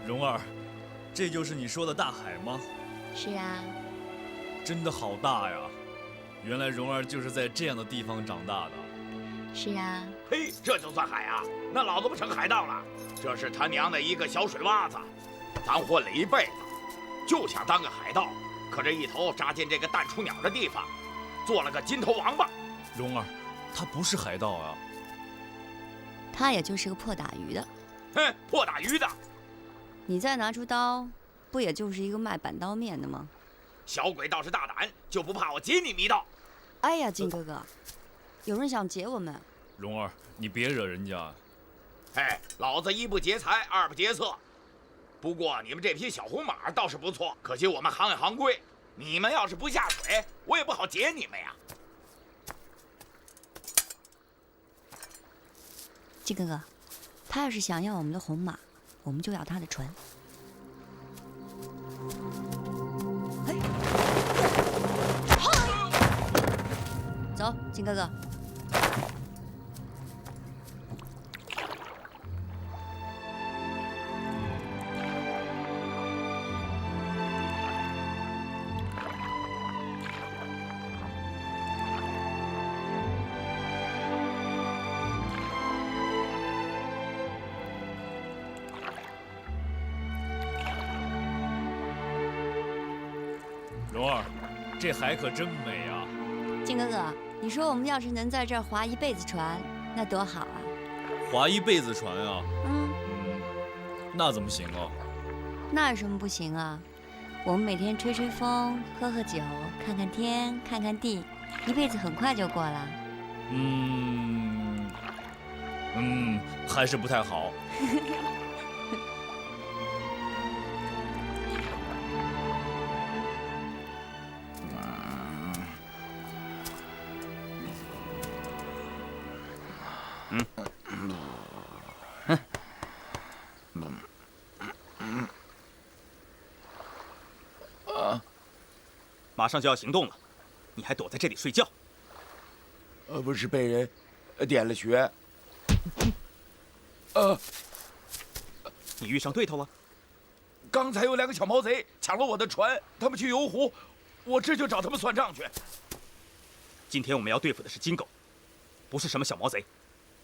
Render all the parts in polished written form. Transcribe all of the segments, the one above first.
蓉儿，这就是你说的大海吗？是啊。真的好大呀！原来蓉儿就是在这样的地方长大的。是啊。嘿，这就算海啊？那老子不成海盗了？这是他娘的一个小水洼子，咱混了一辈子，就想当个海盗，可这一头扎进这个蛋出鸟的地方，做了个金头王八。蓉儿，他不是海盗啊。他也就是个破打鱼的。哼，破打鱼的。你再拿出刀，不也就是一个卖板刀面的吗？小鬼倒是大胆，就不怕我劫你一刀？哎呀，金哥哥，有人想劫我们。蓉儿，你别惹人家。哎，老子一不劫财，二不劫色。不过你们这匹小红马倒是不错，可惜我们行有行规，你们要是不下水，我也不好劫你们呀。金哥哥，他要是想要我们的红马，我们就要他的船。走，金哥哥。蓉儿，这海可真美啊！金哥哥，你说我们要是能在这儿划一辈子船，那多好啊！划一辈子船啊？嗯，那怎么行啊？那有什么不行啊？我们每天吹吹风，喝喝酒，看看天，看看地，一辈子很快就过了。还是不太好。马上就要行动了，你还躲在这里睡觉？不是被人点了穴。你遇上对头了？刚才有2个小毛贼抢了我的船，他们去游湖，我这就找他们算账去。今天我们要对付的是金狗，不是什么小毛贼。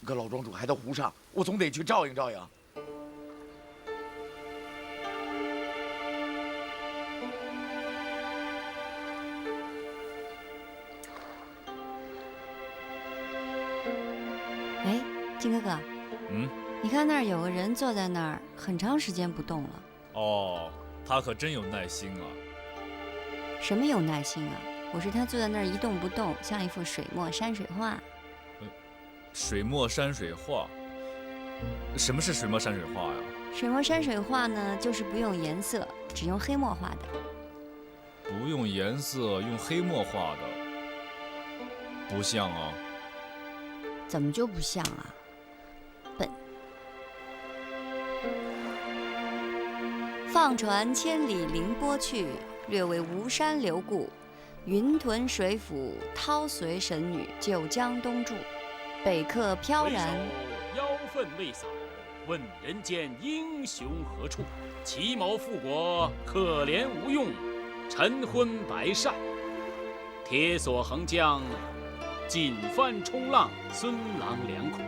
可老庄主还在湖上，我总得去照应照应。哎，金哥哥，嗯，你看那儿有个人坐在那儿，很长时间不动了。哦，他可真有耐心啊。什么有耐心啊？我说他坐在那儿一动不动，像一幅水墨山水画。水墨山水画？什么是水墨山水画呀？水墨山水画呢，就是不用颜色，只用黑墨画的。不用颜色，用黑墨画的，不像啊。怎么就不像啊？笨！放船千里凌波去，略为吴山流故。云屯水府，涛随神女，九江东住。北客飘然。妖氛未扫，问人间英雄何处？奇谋复国，可怜无用，晨昏白晒。铁索横江，锦帆冲浪，孙郎两苦。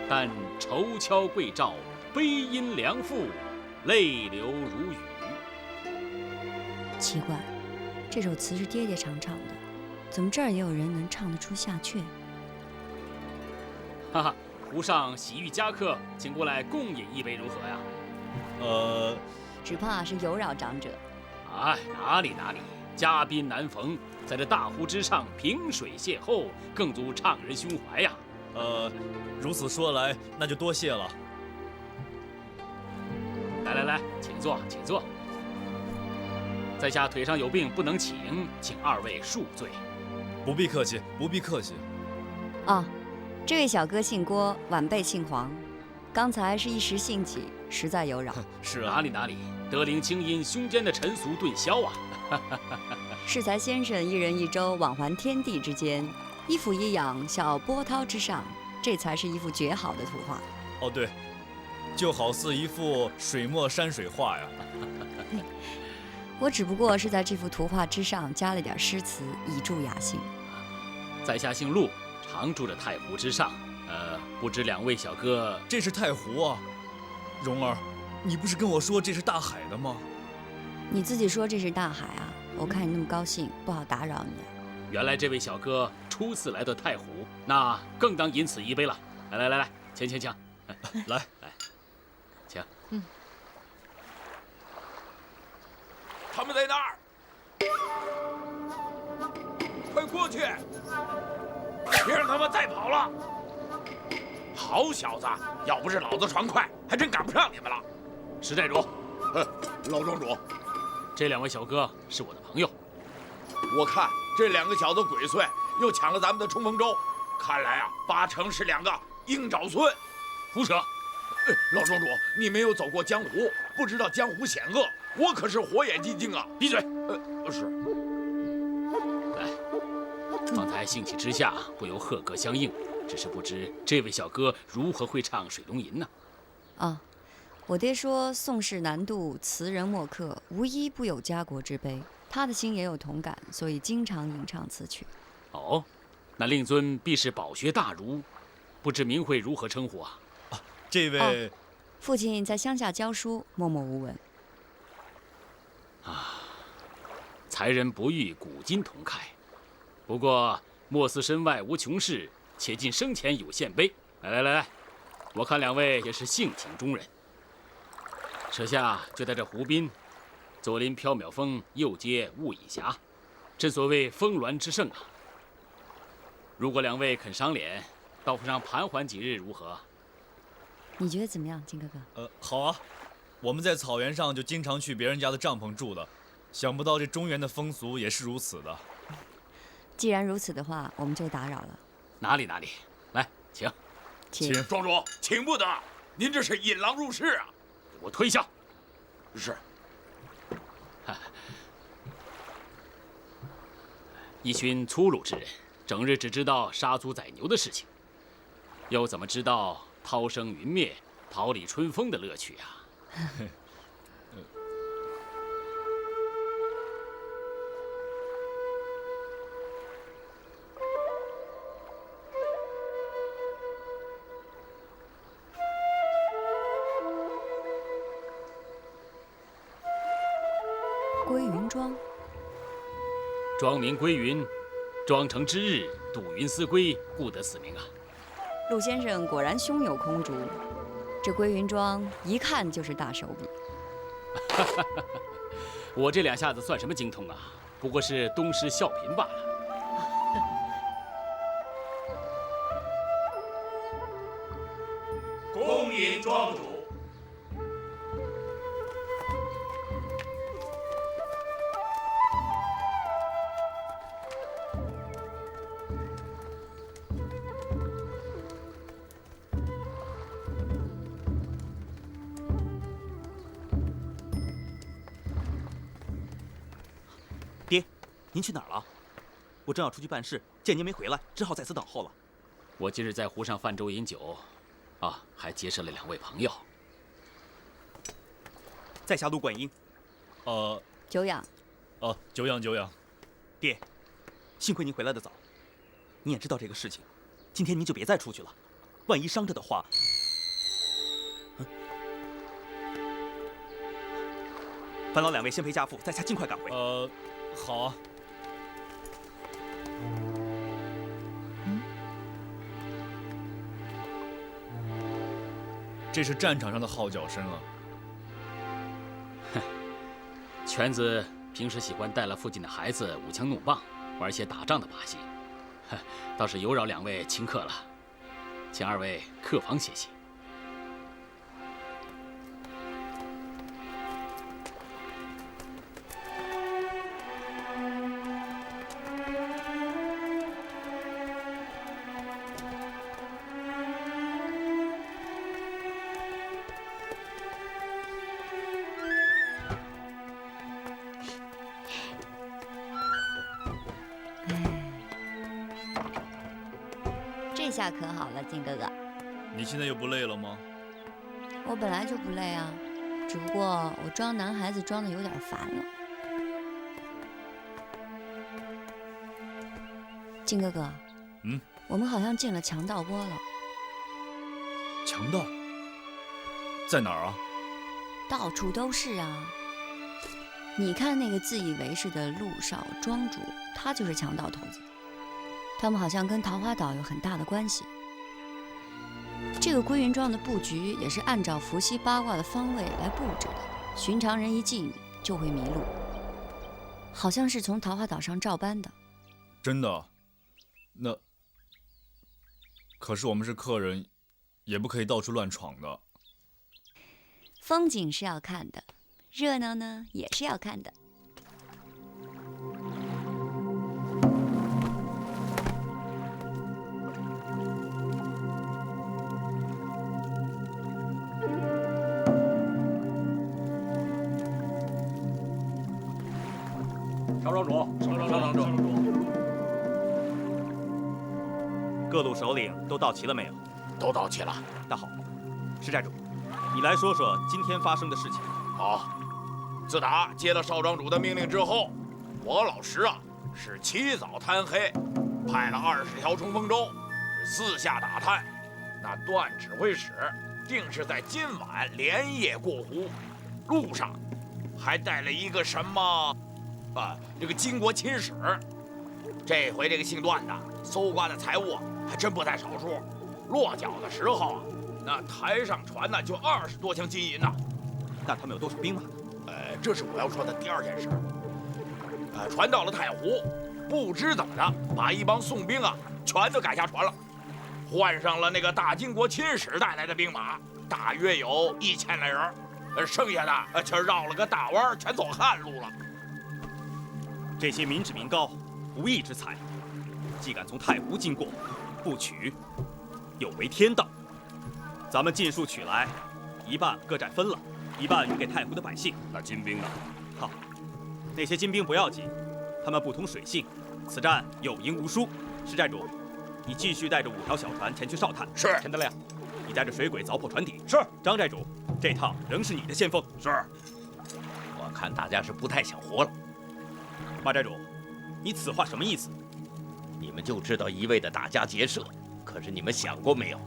但愁敲桂棹，悲音良妇，泪流如雨。奇怪，这首词是爹爹常唱的，怎么这儿也有人能唱得出下阙？哈哈，湖上喜遇佳客，请过来共饮一杯如何呀？只怕是有扰长者。哎，哪里，嘉宾难逢，在这大湖之上萍水邂逅，更足怅人胸怀呀。如此说来，那就多谢了。来，请坐。在下腿上有病不能请二位恕罪。不必客气。哦，这位小哥姓郭，晚辈姓黄，刚才是一时兴起，实在有扰。是啊，哪里，德龄清音胸间的尘俗顿消啊。适才先生一人一舟，往还天地之间，一俯一仰，笑波涛之上，这才是一幅绝好的图画。哦对，就好似一幅水墨山水画呀。我只不过是在这幅图画之上加了点诗词，以助雅兴。在下姓陆，常住着太湖之上。不知两位小哥，这是太湖啊，蓉儿，你不是跟我说这是大海的吗？你自己说这是大海啊，我看你那么高兴，不好打扰你啊。原来这位小哥初次来到太湖，那更当饮此一杯了。来，请，来，请。他们在那儿，快过去！别让他们再跑了！好小子，要不是老子船快，还真赶不上你们了。石寨主，老庄主，这两位小哥是我的朋友。我看这两个小子鬼祟，又抢了咱们的冲锋舟，看来啊，8成是两个鹰爪孙。胡扯！老庄主，你没有走过江湖，不知道江湖险恶，我可是火眼金睛啊！闭嘴！是。来，方才兴起之下，不由贺歌相应，只是不知这位小哥如何会唱《水龙吟》呢？啊，我爹说宋氏南渡，词人墨客，无一不有家国之悲。他的心也有同感，所以经常吟唱此曲。哦，那令尊必是饱学大儒，不知名讳如何称呼啊？这位，父亲在乡下教书，默默无闻。才人不遇，古今同开。不过莫似身外无穷事，且尽生前有献碑。来，我看两位也是性情中人。舍下就在这湖滨，左临缥缈峰，右接雾隐霞，正所谓峰峦之盛啊。如果两位肯赏脸，到府上盘桓几日如何？你觉得怎么样，金哥哥？好啊，我们在草原上就经常去别人家的帐篷住的，想不到这中原的风俗也是如此的。既然如此的话，我们就打扰了。哪里，来，请。庄主，请不得，您这是引狼入室啊！给我退下。是。一群粗鲁之人，整日只知道杀猪宰牛的事情，又怎么知道涛声云灭、桃李春风的乐趣啊？归云庄，庄名归云，庄成之日，渡云思归，故得此名啊。陆先生果然胸有空竹，这归云庄一看就是大手笔。我这两下子算什么精通啊？不过是东施效颦罢了。恭迎庄主。爹，您去哪儿了？我正要出去办事，见您没回来，只好在此等候了。我今日在湖上泛舟饮酒，还结识了两位朋友。在下陆冠英。久仰。久仰。爹，幸亏您回来的早。你也知道这个事情，今天您就别再出去了，万一伤着的话。烦劳两位先陪家父，在下尽快赶回。好啊。这是战场上的号角声啊。犬子平时喜欢带了父亲的孩子舞枪弄棒，玩些打仗的把戏，倒是有扰两位亲客了，请二位客房歇息。这下可好了，金哥哥。你现在又不累了吗？我本来就不累啊，只不过我装男孩子装的有点烦了。靖哥哥，我们好像进了强盗窝了。强盗在哪儿啊？到处都是啊！你看那个自以为是的陆少庄主，他就是强盗头子。他们好像跟桃花岛有很大的关系。这个归云庄的布局也是按照伏羲八卦的方位来布置的，寻常人一进就会迷路。好像是从桃花岛上照搬的。真的？那可是我们是客人，也不可以到处乱闯的。风景是要看的，热闹呢也是要看的。少庄主，少庄主，各路首领都到齐了没有？都到齐了。那好，石寨主，你来说说今天发生的事情。好，自打接了少庄主的命令之后，我老石啊是起早贪黑，派了20条冲锋舟，是四下打探。那段指挥使定是在今晚连夜过湖，路上还带了一个什么这个金国亲使。这回这个姓段的搜刮的财物还真不在少数。落脚的时候啊，那台上船呢就20多箱金银呐。那他们有多少兵马呢？这是我要说的第2件事。船到了太湖，不知怎么的，把一帮宋兵啊全都赶下船了，换上了那个大金国亲使带来的兵马，大约有1000来人。剩下的却绕了个大弯，全走旱路了。这些民脂民膏，不义之财，既敢从太湖经过，不取，有违天道。咱们尽数取来，一半各占分了，一半匀给太湖的百姓。那金兵呢？好，那些金兵不要紧，他们不通水性，此战有赢无输。石寨主，你继续带着5条小船前去哨探。是。陈德亮，你带着水鬼凿破船底。是。张寨主，这趟仍是你的先锋。是。我看大家是不太想活了。马寨主，你此话什么意思？你们就知道一味的打家劫舍，可是你们想过没有？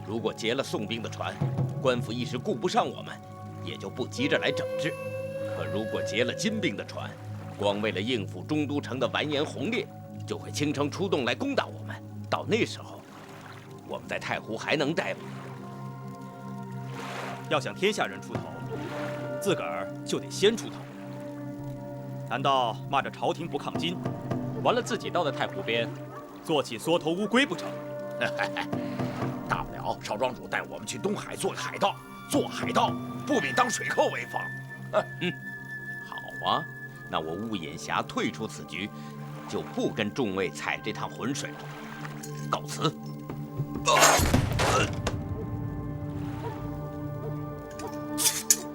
如果劫了宋兵的船，官府一时顾不上我们，也就不急着来整治；可如果劫了金兵的船，光为了应付中都城的完颜洪烈，就会倾城出动来攻打我们。到那时候，我们在太湖还能待吗？要想天下人出头，自个儿就得先出头。难道骂着朝廷不抗金，完了自己到了太湖边，做起缩头乌龟不成？大不了少庄主带我们去东海做个海盗，做海盗不比当水寇威风。好啊，那我雾隐侠退出此局，就不跟众位踩这趟浑水了。告辞。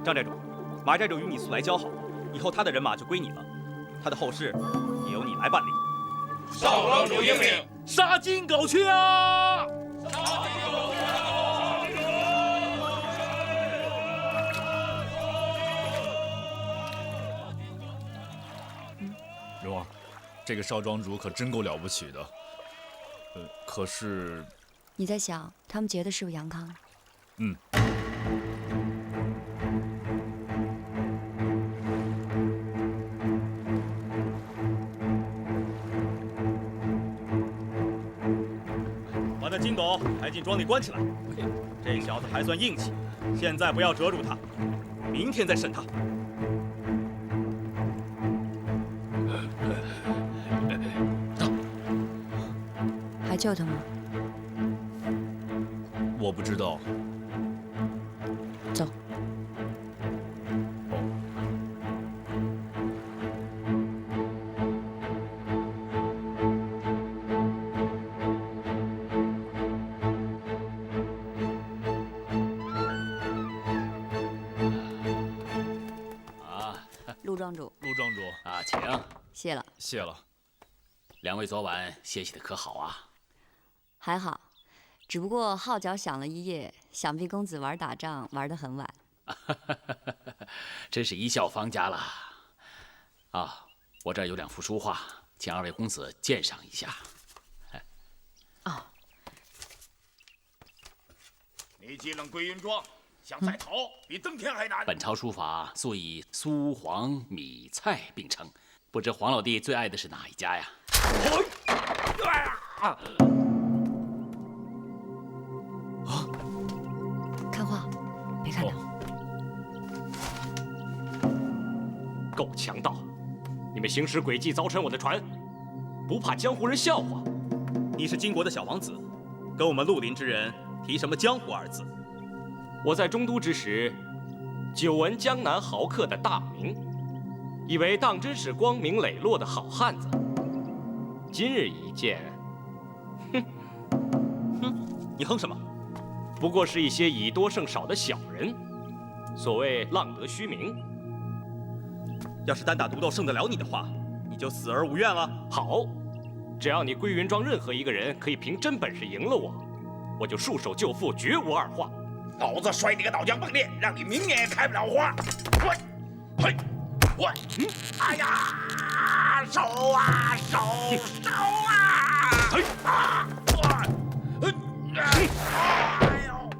张寨主，马寨主与你素来交好，以后他的人马就归你了，他的后事也由你来办理。少庄主英明，杀金狗去啊！荣儿，这个少庄主可真够了不起的。可是你在想他们劫的是不是杨康？嗯。把那金狗抬进庄里关起来。这小子还算硬气，现在不要折住他，明天再审他。还救他吗？我不知道。走。陆庄主，陆庄主啊，请。谢了，谢了。两位昨晚歇息的可好啊？还好，只不过号角响了一夜，想必公子玩打仗玩得很晚。真是贻笑方家了。啊，我这儿有2幅书画，请2位公子鉴赏一下。哦，你既冷归云庄，想再逃，比登天还难。本朝书法素以苏黄米蔡并称，不知黄老弟最爱的是哪一家呀？看画，别看他。够强盗！你们行使诡计，凿沉我的船，不怕江湖人笑话？你是金国的小王子，跟我们绿林之人提什么江湖2字？我在中都之时，久闻江南豪客的大名，以为当真是光明磊落的好汉子。今日一见，你哼什么？不过是一些以多胜少的小人。所谓浪得虚名。要是单打独斗胜得了你的话，你就死而无怨了。好，只要你归云庄任何一个人可以凭真本事赢了我，我就束手就缚，绝无二话。老子摔你个脑浆迸裂，让你明年也开不了花！喂，哎呀，手啊，手啊！哎呦，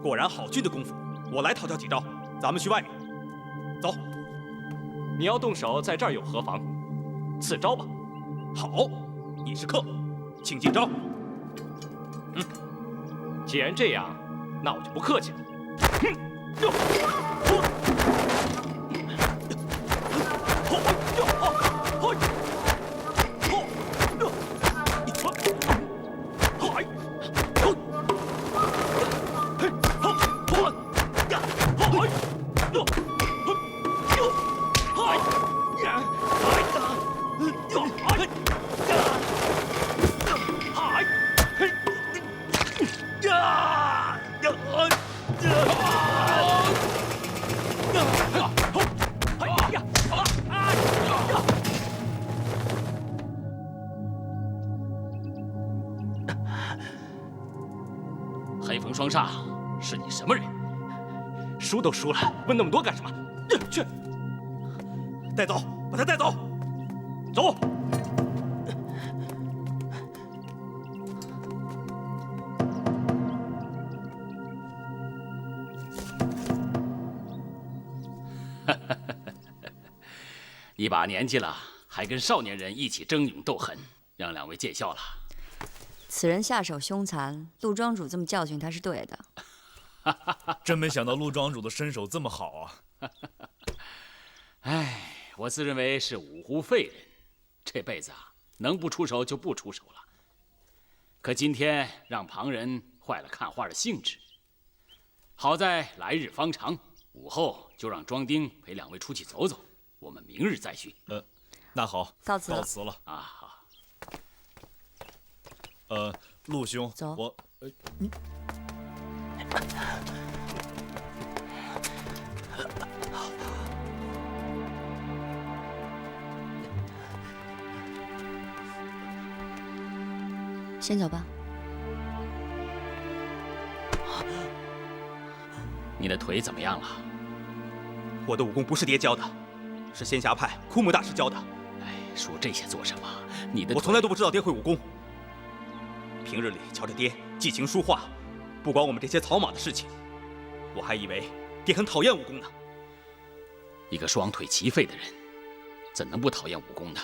果然好俊的功夫，我来讨教几招。咱们去外面走。你要动手，在这儿又何妨？赐招吧。好，你是客，请进招。既然这样，那我就不客气了。黑风双煞，是你什么人？输都输了，问那么多干什么？去，带走，把他带走，走。一把年纪了，还跟少年人一起争勇斗狠，让2位见笑了。此人下手凶残，陆庄主这么教训他是对的。真没想到陆庄主的身手这么好啊！哎，我自认为是五湖废人，这辈子啊，能不出手就不出手了。可今天让旁人坏了看画的兴致。好在来日方长，午后就让庄丁陪2位出去走走，我们明日再续。那好，告辞了。告辞了啊，好。陆兄，走我你。先走吧。你的腿怎么样了？我的武功不是爹教的，是仙侠派枯木大师教的。哎，说这些做什么？你的我从来都不知道爹会武功。平日里瞧着爹寄情书画，不管我们这些草莽的事情，我还以为爹很讨厌武功呢。一个双腿齐废的人，怎能不讨厌武功呢？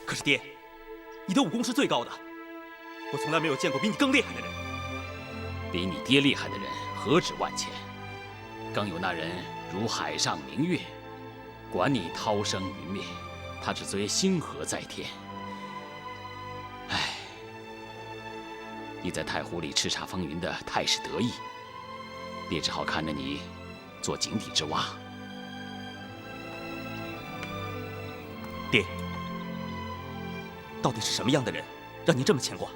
可是爹，你的武功是最高的，我从来没有见过比你更厉害的人。比你爹厉害的人何止万千，更有那人如海上明月，管你涛声云灭，他只追星河在天。唉，你在太湖里叱咤风云的太是得意，爹只好看着你做井底之蛙。爹，到底是什么样的人让您这么牵挂？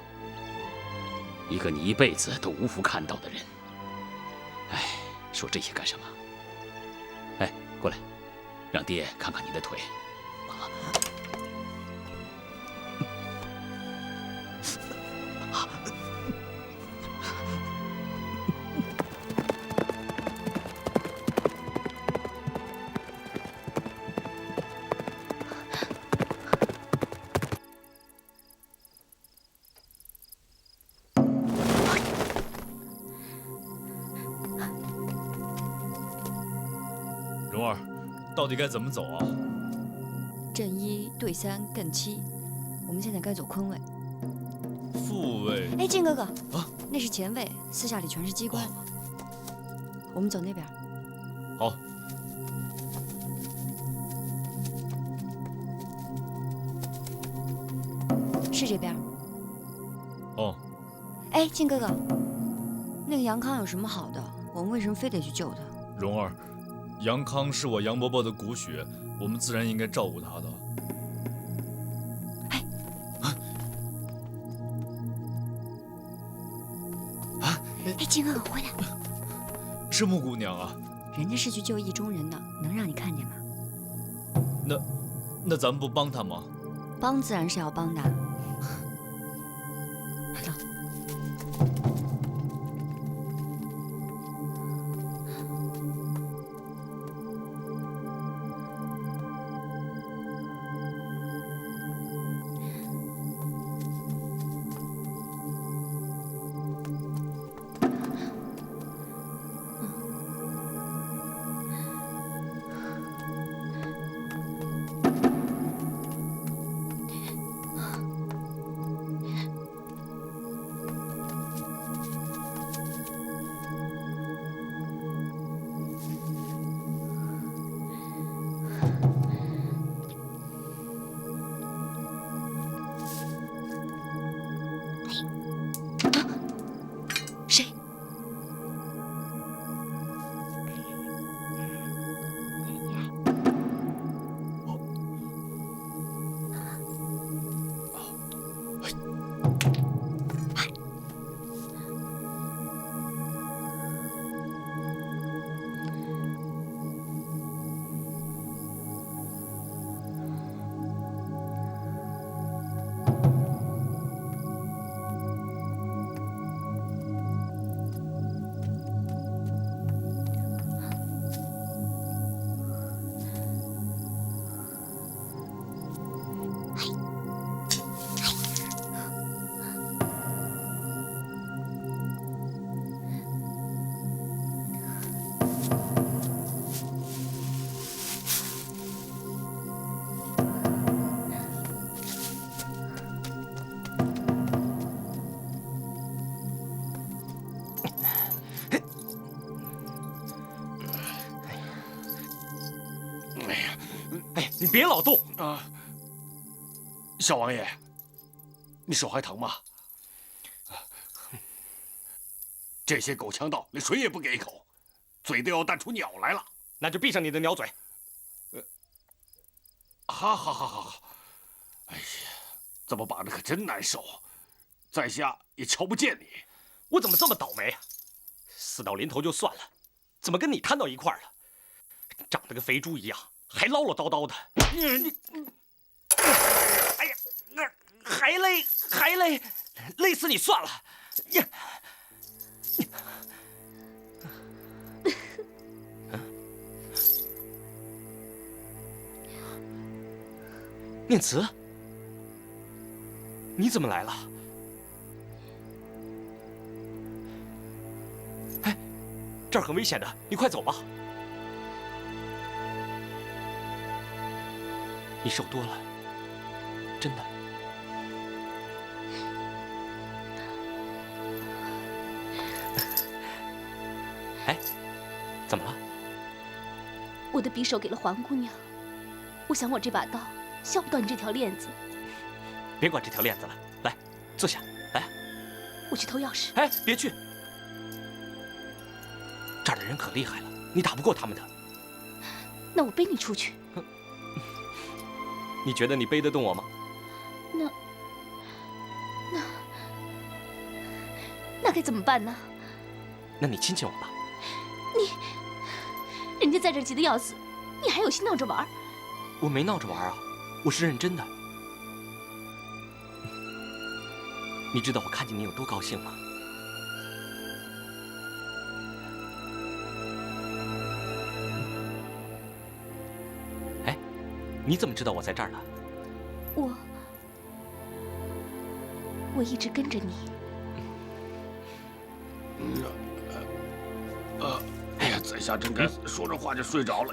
一个你一辈子都无福看到的人。哎，说这些干什么？哎，过来，让爹看看你的腿。蓉儿，到底该怎么走啊？正一对三艮七，我们现在该走坤位。复位。哎，靖哥哥，啊，那是前位，四下里全是机关。我们走那边。好。是这边。哦。哎，靖哥哥，那个杨康有什么好的？我们为什么非得去救他？蓉儿，杨康是我杨伯伯的骨血，我们自然应该照顾他的。哎，靖哥哥回来！是穆姑娘啊。人家是去救意中人的，能让你看见吗？那咱们不帮他吗？帮自然是要帮的。走。谁？哎，你别老动啊！小王爷，你手还疼吗？这些狗强盗连水也不给一口，嘴都要淡出鸟来了。那就闭上你的鸟嘴。好。哎呀，这么绑着可真难受，在下也瞧不见你。我怎么这么倒霉啊？死到临头就算了，怎么跟你摊到一块儿了？长得跟肥猪一样，还唠唠叨叨的。哎呀，还累，累死你算了。念慈，你怎么来了？哎，这儿很危险的，你快走吧。你受多了，真的。哎，怎么了？我的匕首给了黄姑娘，我想我这把刀削不断这条链子。别管这条链子了，来，坐下。来，我去偷钥匙。哎，别去，这儿的人可厉害了，你打不过他们的。那我背你出去。你觉得你背得动我吗？那该怎么办呢？那你亲亲我吧。人家在这急得要死，你还有心闹着玩？我没闹着玩啊，我是认真的。你知道我看见你有多高兴吗？哎，你怎么知道我在这儿呢？我一直跟着你。哎呀，在下真该说着话就睡着了。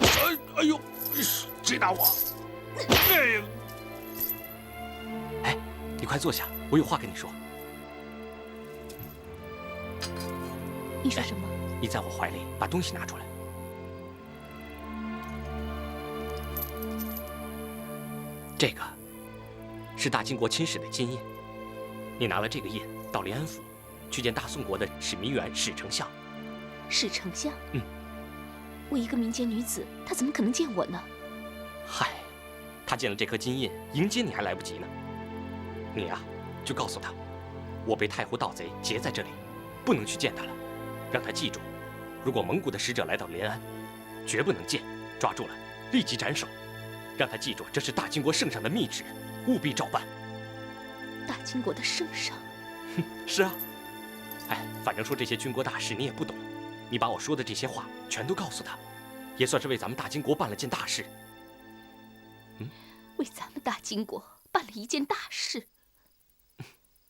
哎呦，谁打我？哎，你快坐下，我有话跟你说。你说什么？你在我怀里把东西拿出来。这个是大金国亲使的金印，你拿了这个印到临安府，去见大宋国的史弥远史丞相。史丞相？嗯。我一个民间女子，她怎么可能见我呢？嗨，他见了这颗金印，迎接你还来不及呢。你呀，就告诉他，我被太湖盗贼劫在这里，不能去见他了。让他记住，如果蒙古的使者来到临安，绝不能见，抓住了立即斩首。让他记住，这是大金国圣上的密旨，务必照办。大金国的圣上？是啊。哎，反正说这些军国大事你也不懂，你把我说的这些话全都告诉他，也算是为咱们大金国办了件大事。为咱们大金国办了一件大事。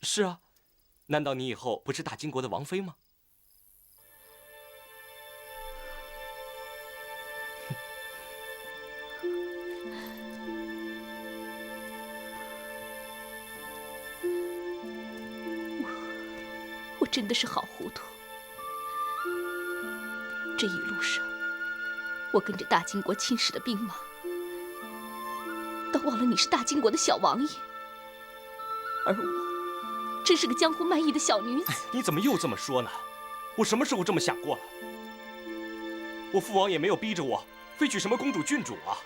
是啊，难道你以后不是大金国的王妃吗？我真的是好糊涂。这一路上，我跟着大金国亲使的兵马，都忘了你是大金国的小王爷，而我真是个江湖卖艺的小女子。你怎么又这么说呢？我什么时候这么想过了？我父王也没有逼着我非娶什么公主郡主啊。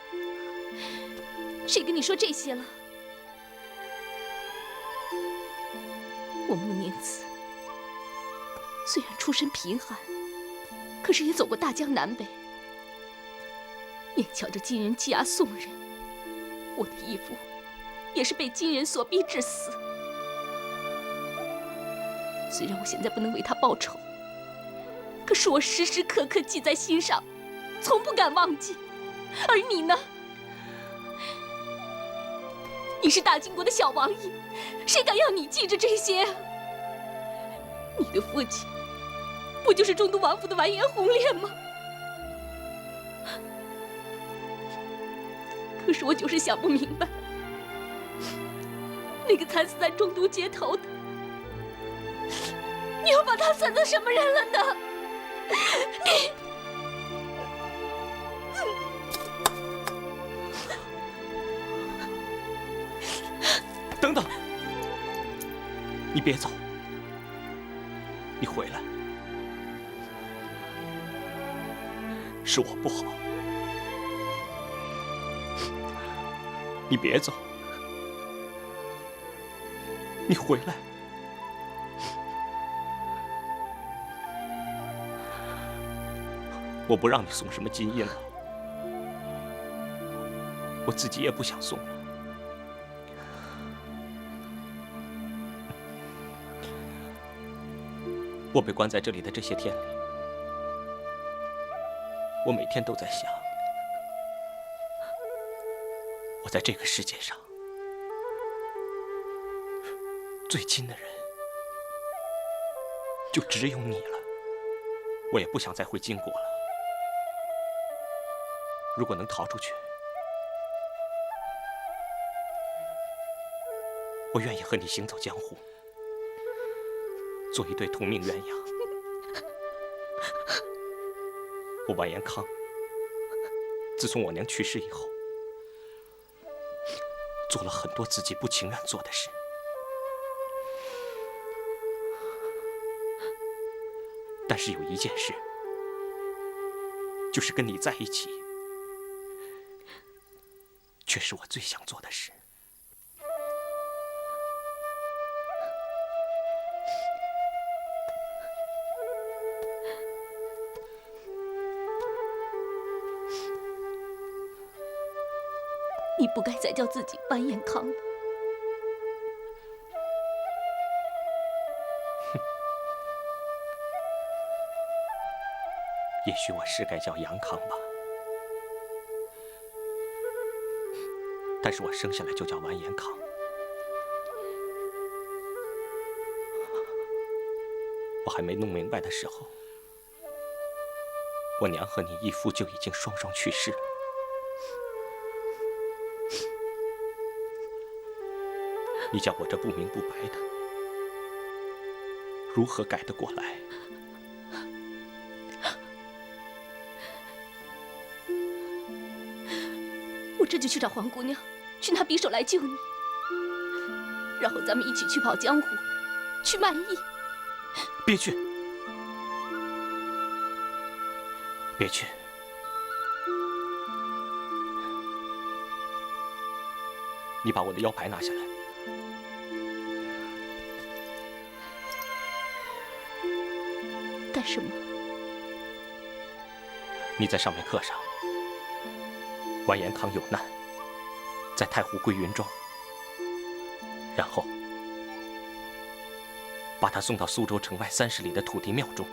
谁跟你说这些了？我穆念慈虽然出身贫寒，可是也走过大江南北，眼瞧着金人欺压宋人，我的义父也是被金人所逼致死。虽然我现在不能为他报仇，可是我时时刻刻记在心上，从不敢忘记。而你呢？你是大金国的小王爷，谁敢要你记着这些啊？你的父亲不就是中都王府的完颜洪烈吗？可是我就是想不明白，那个惨死在中都街头的，你又把他算作什么人了呢？你……等等，你别走，你回来，是我不好，你别走，你回来，我不让你送什么金印了，我自己也不想送了。我被关在这里的这些天里，我每天都在想，我在这个世界上最亲的人就只有你了。我也不想再回金国了。如果能逃出去，我愿意和你行走江湖，做一对同命鸳鸯。我完颜康，自从我娘去世以后，做了很多自己不情愿做的事，但是有一件事，就是跟你在一起，却是我最想做的事。你不该再叫自己完颜康的。也许我是该叫杨康吧，但是我生下来就叫完颜康。我还没弄明白的时候，我娘和你义父就已经双双去世了。你叫我这不明不白的，如何改得过来？我这就去找黄姑娘，去拿匕首来救你，然后咱们一起去跑江湖，去卖艺。别去，别去！你把我的腰牌拿下来。干什么？你在上面刻上“完颜康有难，在太湖归云庄”，然后把他送到苏州城外30里的土地庙中，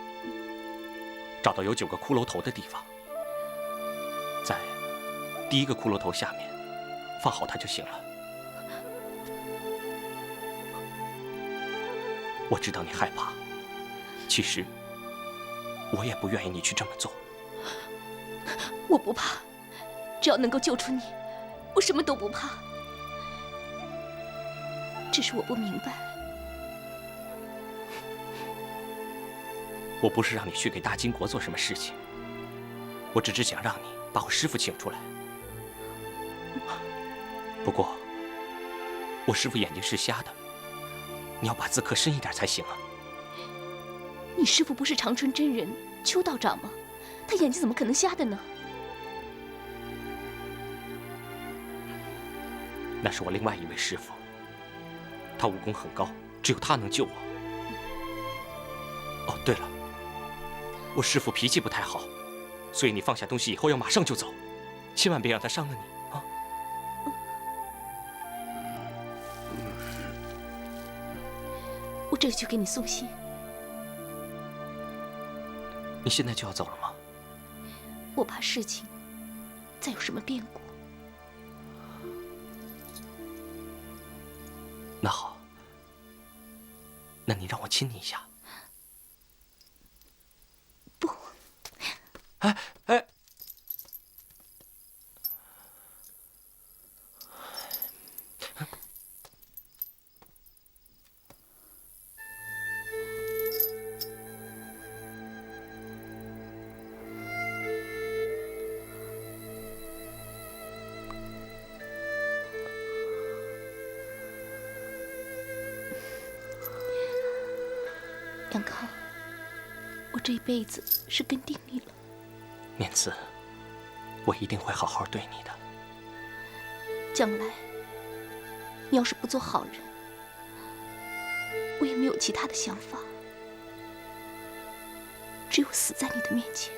找到有9个骷髅头的地方，在第1个骷髅头下面放好它就行了。我知道你害怕，其实我也不愿意你去这么做。我不怕，只要能够救出你，我什么都不怕。只是我不明白，我不是让你去给大金国做什么事情，我只是想让你把我师父请出来。不过，我师父眼睛是瞎的，你要把字刻深一点才行啊。你师父不是长春真人邱道长吗？他眼睛怎么可能瞎的呢？那是我另外一位师父，他武功很高，只有他能救我。哦，对了，我师父脾气不太好，所以你放下东西以后要马上就走，千万别让他伤了你啊！我这就去给你送信。你现在就要走了吗？我怕事情再有什么变故。那好，那你让我亲你一下。不。哎哎。杨康，我这一辈子是跟定你了。念慈，我一定会好好对你的。将来，你要是不做好人，我也没有其他的想法，只有死在你的面前。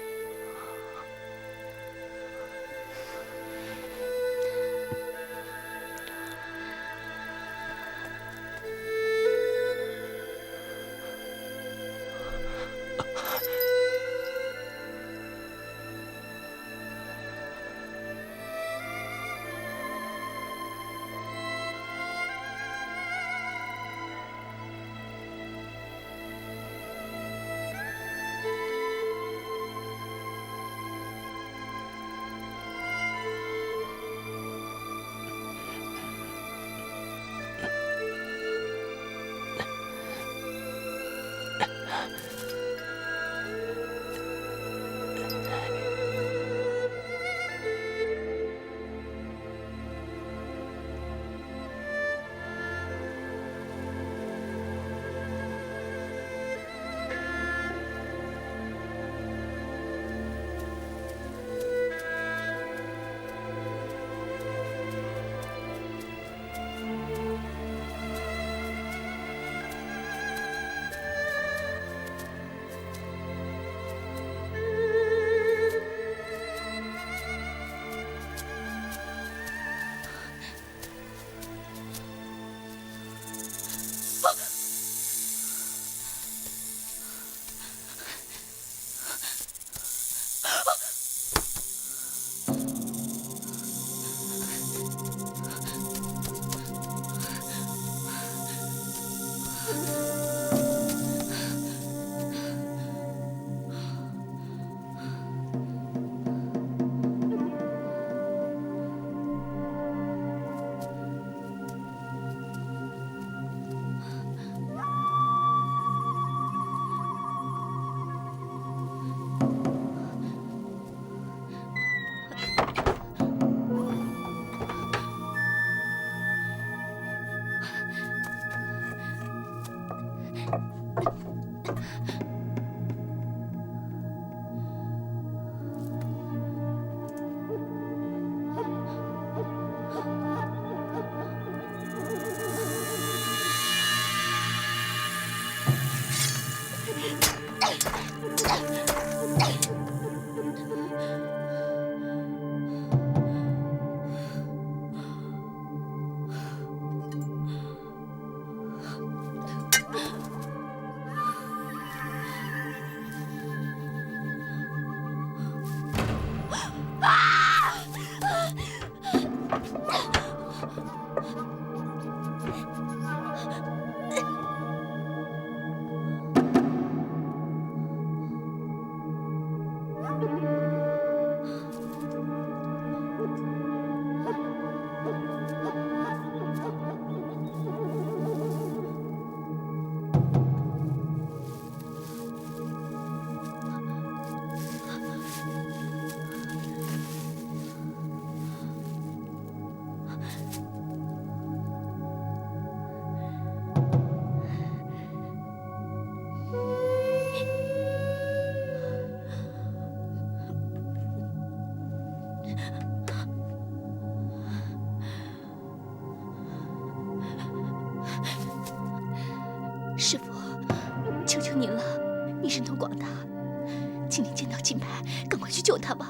赶快去救他吧！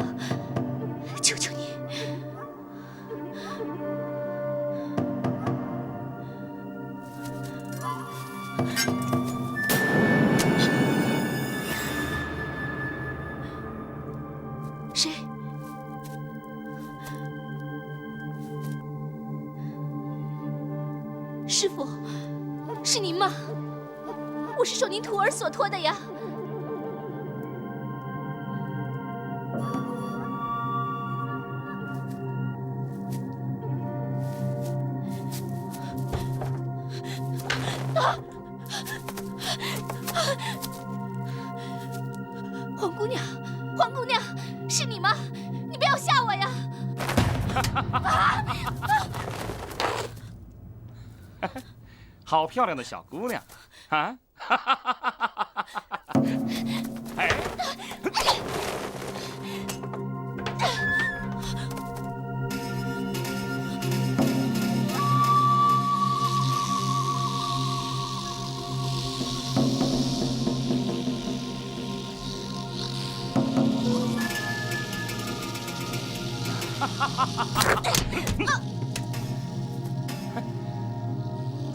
求求你！谁？师傅，是您吗？我是受您徒儿所托的呀。黄姑娘，黄姑娘，是你吗？你不要吓我呀！好漂亮的小姑娘，啊！哎，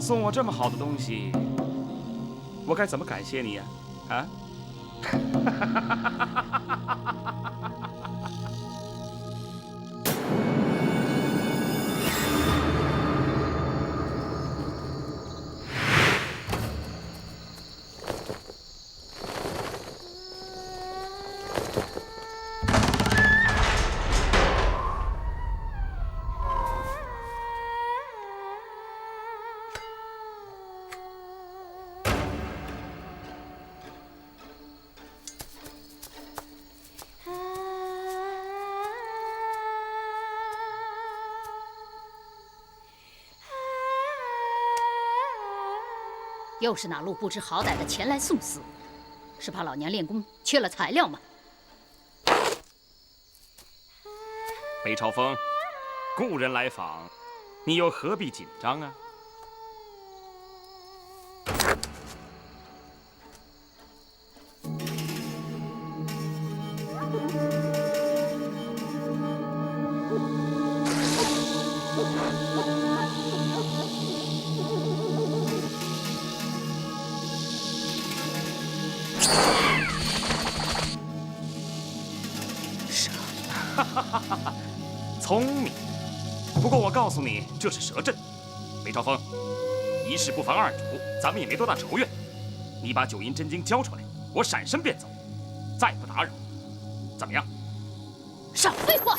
送我这么好的东西，我该怎么感谢你呀？啊？又是哪路不知好歹的前来送死？是怕老娘练功缺了材料吗？梅超风，故人来访，你又何必紧张啊？聪明，不过我告诉你，这是蛇阵。梅超风，一事不妨二主，咱们也没多大仇怨。你把九阴真经交出来，我闪身便走，再不打扰，怎么样？少废话！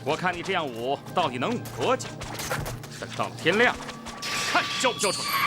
我看你这样舞，到底能舞多久？等到了天亮，看你交不交出来。